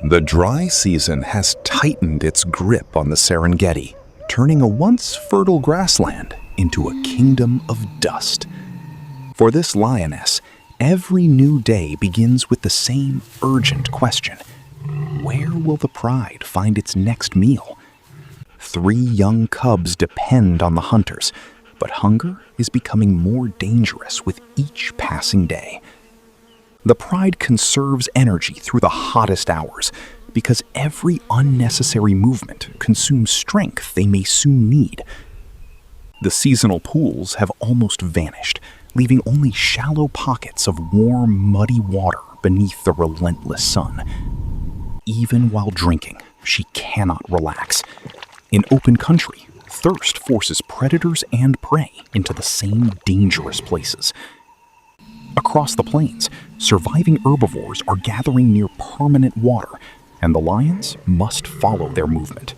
The dry season has tightened its grip on the Serengeti, turning a once fertile grassland into a kingdom of dust. For this lioness, every new day begins with the same urgent question: where will the pride find its next meal? 3 young cubs depend on the hunters, but hunger is becoming more dangerous with each passing day. The pride conserves energy through the hottest hours because every unnecessary movement consumes strength they may soon need. The seasonal pools have almost vanished, leaving only shallow pockets of warm, muddy water beneath the relentless sun. Even while drinking, she cannot relax. In open country, thirst forces predators and prey into the same dangerous places. Across the plains, surviving herbivores are gathering near permanent water, and the lions must follow their movement.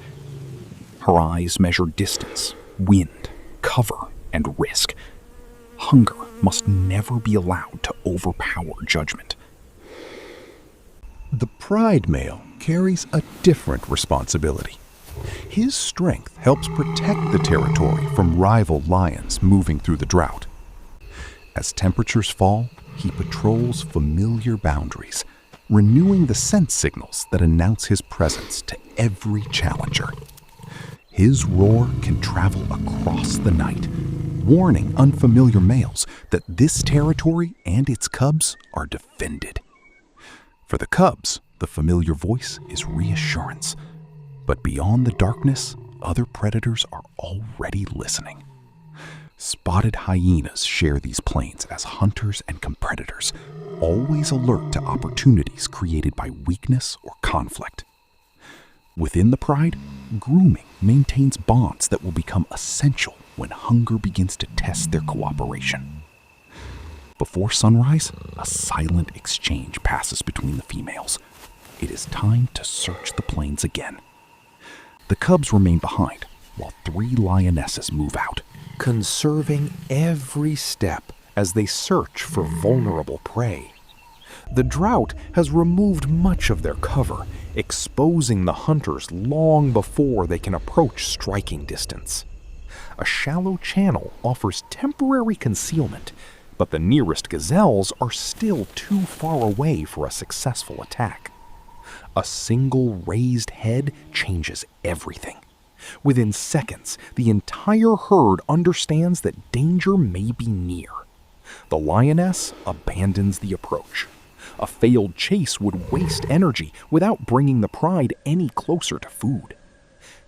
Her eyes measure distance, wind, cover, and risk. Hunger must never be allowed to overpower judgment. The pride male carries a different responsibility. His strength helps protect the territory from rival lions moving through the drought. As temperatures fall, he patrols familiar boundaries, renewing the scent signals that announce his presence to every challenger. His roar can travel across the night, warning unfamiliar males that this territory and its cubs are defended. For the cubs, the familiar voice is reassurance. But beyond the darkness, other predators are already listening. Spotted hyenas share these plains as hunters and competitors, always alert to opportunities created by weakness or conflict. Within the pride, grooming maintains bonds that will become essential when hunger begins to test their cooperation. Before sunrise, a silent exchange passes between the females. It is time to search the plains again. The cubs remain behind, while 3 lionesses move out, conserving every step as they search for vulnerable prey. The drought has removed much of their cover, exposing the hunters long before they can approach striking distance. A shallow channel offers temporary concealment, but the nearest gazelles are still too far away for a successful attack. A single raised head changes everything. Within seconds, the entire herd understands that danger may be near. The lioness abandons the approach. A failed chase would waste energy without bringing the pride any closer to food.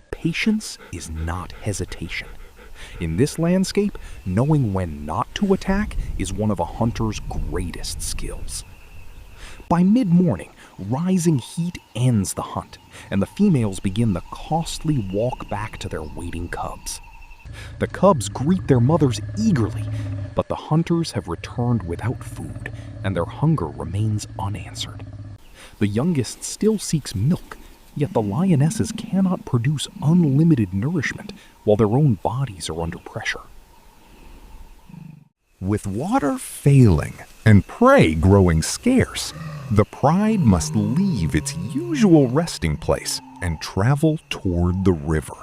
Patience is not hesitation. In this landscape, knowing when not to attack is one of a hunter's greatest skills. By mid-morning, rising heat ends the hunt, and the females begin the costly walk back to their waiting cubs. The cubs greet their mothers eagerly, but the hunters have returned without food, and their hunger remains unanswered. The youngest still seeks milk, yet the lionesses cannot produce unlimited nourishment while their own bodies are under pressure. With water failing and prey growing scarce, the pride must leave its usual resting place and travel toward the river.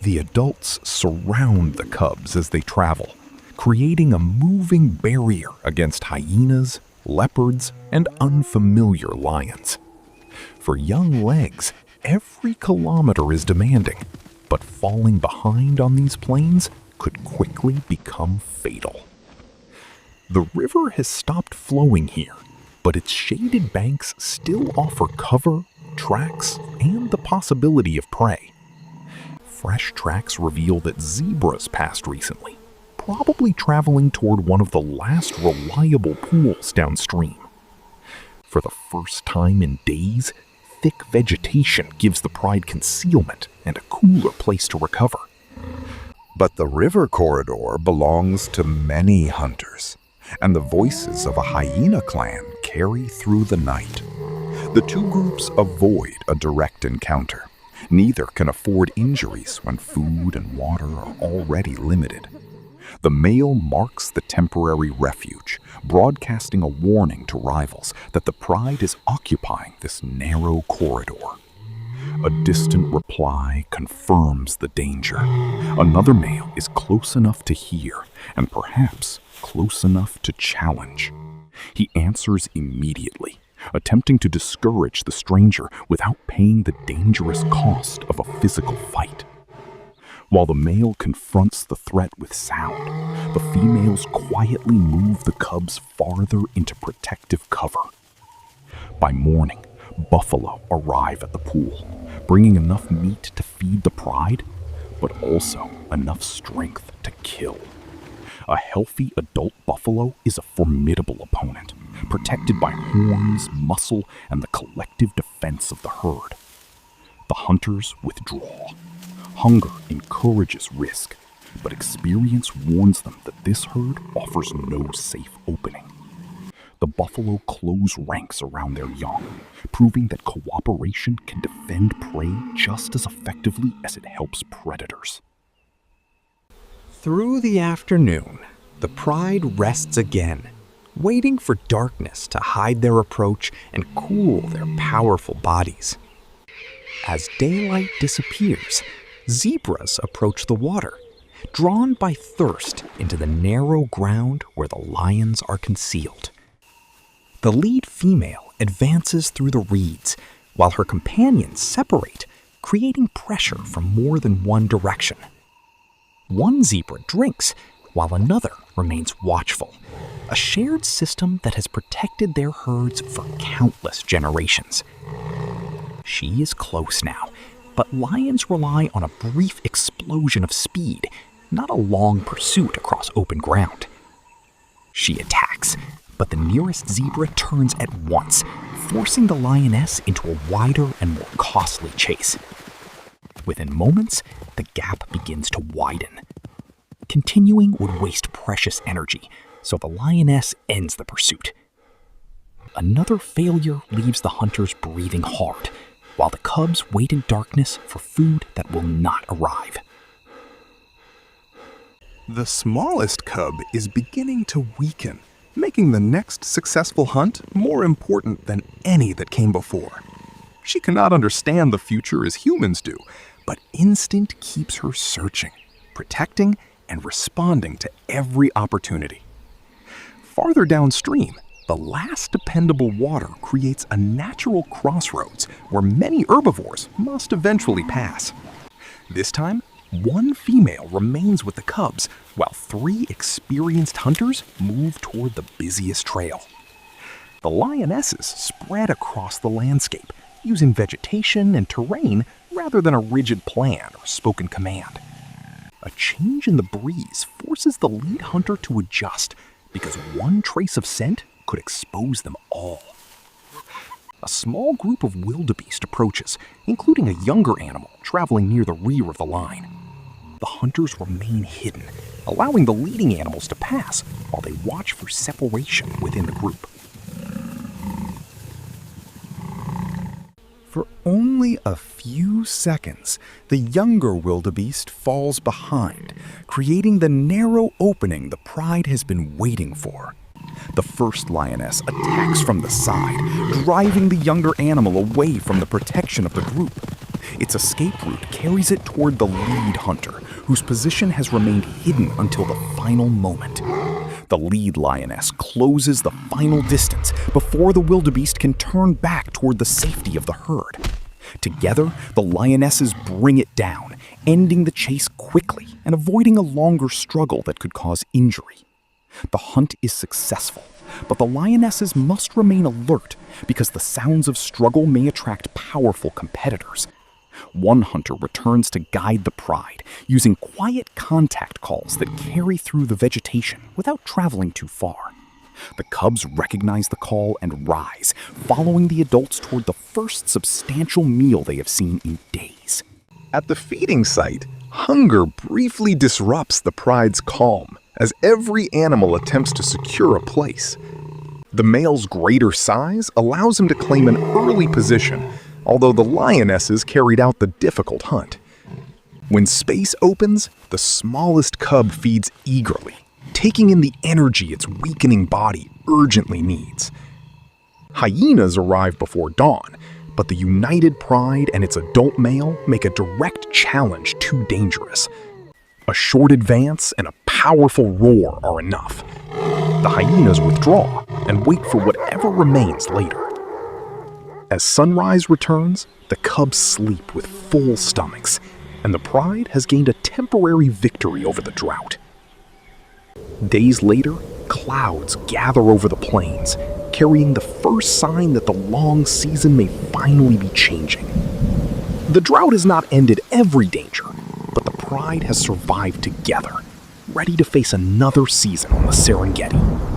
The adults surround the cubs as they travel, creating a moving barrier against hyenas, leopards, and unfamiliar lions. For young legs, every kilometer is demanding, but falling behind on these plains could quickly become fatal. The river has stopped flowing here, but its shaded banks still offer cover, tracks, and the possibility of prey. Fresh tracks reveal that zebras passed recently, probably traveling toward one of the last reliable pools downstream. For the first time in days, thick vegetation gives the pride concealment and a cooler place to recover. But the river corridor belongs to many hunters, and the voices of a hyena clan carry through the night. The 2 groups avoid a direct encounter. Neither can afford injuries when food and water are already limited. The male marks the temporary refuge, broadcasting a warning to rivals that the pride is occupying this narrow corridor. A distant reply confirms the danger. Another male is close enough to hear, and perhaps close enough to challenge. He answers immediately, attempting to discourage the stranger without paying the dangerous cost of a physical fight. While the male confronts the threat with sound, the females quietly move the cubs farther into protective cover. By morning, buffalo arrive at the pool, bringing enough meat to feed the pride, but also enough strength to kill. A healthy adult buffalo is a formidable opponent, protected by horns, muscle, and the collective defense of the herd. The hunters withdraw. Hunger encourages risk, but experience warns them that this herd offers no safe opening. The buffalo close ranks around their young, proving that cooperation can defend prey just as effectively as it helps predators. Through the afternoon, the pride rests again, waiting for darkness to hide their approach and cool their powerful bodies. As daylight disappears, zebras approach the water, drawn by thirst into the narrow ground where the lions are concealed. The lead female advances through the reeds, while her companions separate, creating pressure from more than one direction. One zebra drinks, while another remains watchful, a shared system that has protected their herds for countless generations. She is close now, but lions rely on a brief explosion of speed, not a long pursuit across open ground. She attacks, but the nearest zebra turns at once, forcing the lioness into a wider and more costly chase. Within moments, the gap begins to widen. Continuing would waste precious energy, so the lioness ends the pursuit. Another failure leaves the hunters breathing hard, while the cubs wait in darkness for food that will not arrive. The smallest cub is beginning to weaken, making the next successful hunt more important than any that came before. She cannot understand the future as humans do, but instinct keeps her searching, protecting, and responding to every opportunity. Farther downstream, the last dependable water creates a natural crossroads where many herbivores must eventually pass. This time, one female remains with the cubs, while 3 experienced hunters move toward the busiest trail. The lionesses spread across the landscape, using vegetation and terrain rather than a rigid plan or spoken command. A change in the breeze forces the lead hunter to adjust, because one trace of scent could expose them all. A small group of wildebeest approaches, including a younger animal traveling near the rear of the line. The hunters remain hidden, allowing the leading animals to pass while they watch for separation within the group. For only a few seconds, the younger wildebeest falls behind, creating the narrow opening the pride has been waiting for. The first lioness attacks from the side, driving the younger animal away from the protection of the group. Its escape route carries it toward the lead hunter, whose position has remained hidden until the final moment. The lead lioness closes the final distance before the wildebeest can turn back toward the safety of the herd. Together, the lionesses bring it down, ending the chase quickly and avoiding a longer struggle that could cause injury. The hunt is successful, but the lionesses must remain alert because the sounds of struggle may attract powerful competitors. One hunter returns to guide the pride, using quiet contact calls that carry through the vegetation without traveling too far. The cubs recognize the call and rise, following the adults toward the first substantial meal they have seen in days. At the feeding site, hunger briefly disrupts the pride's calm as every animal attempts to secure a place. The male's greater size allows him to claim an early position, although the lionesses carried out the difficult hunt. When space opens, the smallest cub feeds eagerly, taking in the energy its weakening body urgently needs. Hyenas arrive before dawn, but the united pride and its adult male make a direct challenge too dangerous. A short advance and a powerful roar are enough. The hyenas withdraw and wait for whatever remains later. As sunrise returns, the cubs sleep with full stomachs, and the pride has gained a temporary victory over the drought. Days later, clouds gather over the plains, carrying the first sign that the long season may finally be changing. The drought has not ended every danger, but the pride has survived together, ready to face another season on the Serengeti.